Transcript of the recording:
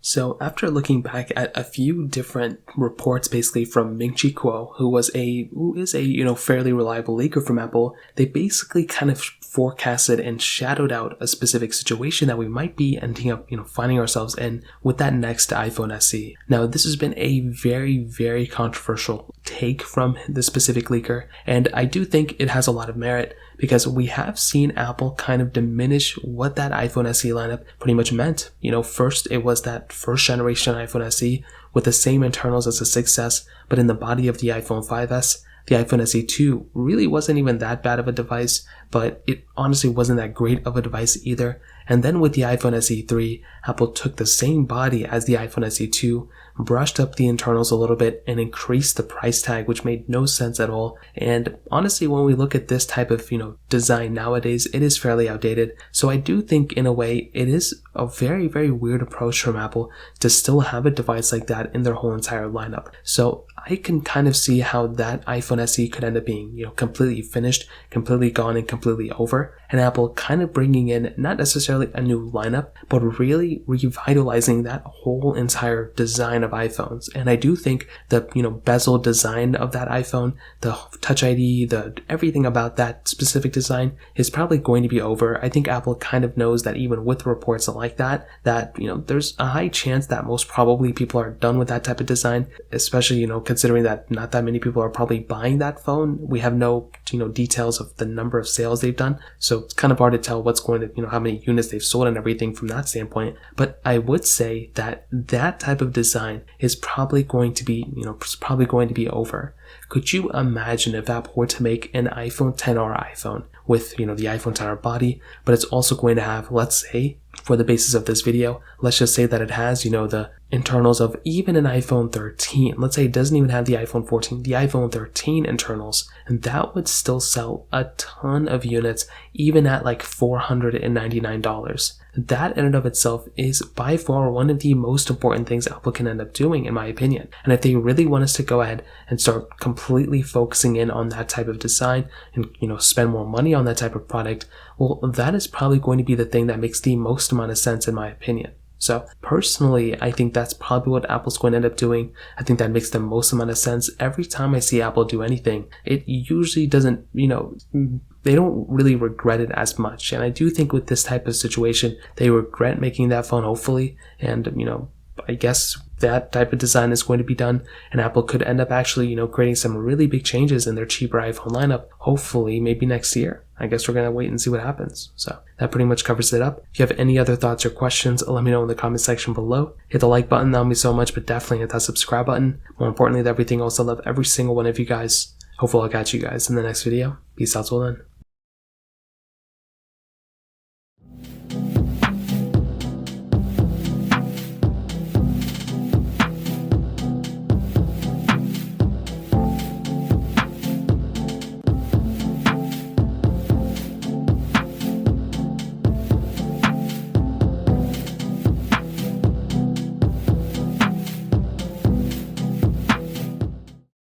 So after looking back at a few different reports basically from Ming-Chi Kuo, who is a fairly reliable leaker from Apple, they basically kind of forecasted and shadowed out a specific situation that we might be ending up finding ourselves in with that next iPhone SE. Now this has been a very, very controversial take from this specific leaker, and I do think it has a lot of merit because we have seen Apple kind of diminish what that iPhone SE lineup pretty much meant. First it was that first generation iPhone SE with the same internals as the 6S, but in the body of the iPhone 5S. The iPhone SE 2 really wasn't even that bad of a device, but it honestly wasn't that great of a device either. And then with the iPhone SE 3, Apple took the same body as the iPhone SE 2, brushed up the internals a little bit, and increased the price tag, which made no sense at all. And honestly, when we look at this type of, design nowadays, it is fairly outdated. So I do think in a way, it is a very, very weird approach from Apple to still have a device like that in their whole entire lineup. So I can kind of see how that iPhone SE could end up being, completely finished, completely gone, and completely over. And Apple kind of bringing in not necessarily a new lineup, but really revitalizing that whole entire design of iPhones. And I do think the, bezel design of that iPhone, the Touch ID, everything about that specific design is probably going to be over. I think Apple kind of knows that even with reports like that, there's a high chance that most probably people are done with that type of design, especially, considering that not that many people are probably buying that phone. We have no, details of the number of sales they've done. So it's kind of hard to tell what's going to, how many units they've sold and everything from that standpoint. But I would say that that type of design is probably going to be, over. Could you imagine if Apple were to make an iPhone XR iPhone with, the iPhone XR body, but it's also going to have, let's say, for the basis of this video, let's just say that it has, the internals of even an iPhone 13. Let's say it doesn't even have the iPhone 14, the iPhone 13 internals, and that would still sell a ton of units, even at like $499. That in and of itself is by far one of the most important things Apple can end up doing, in my opinion. And if they really want us to go ahead and start completely focusing in on that type of design and, spend more money on that type of product, well, that is probably going to be the thing that makes the most amount of sense, in my opinion. So personally, I think that's probably what Apple's going to end up doing. I think that makes the most amount of sense. Every time I see Apple do anything, it usually doesn't, they don't really regret it as much. And I do think with this type of situation, they regret making that phone, hopefully. And, I guess that type of design is going to be done, and Apple could end up actually, creating some really big changes in their cheaper iPhone lineup, hopefully maybe next year. I guess we're going to wait and see what happens. So that pretty much covers it up. If you have any other thoughts or questions, let me know in the comment section below. Hit the like button, that'll mean so much, but definitely hit that subscribe button. More importantly than everything else, I love every single one of you guys. Hopefully I'll catch you guys in the next video. Peace out till then.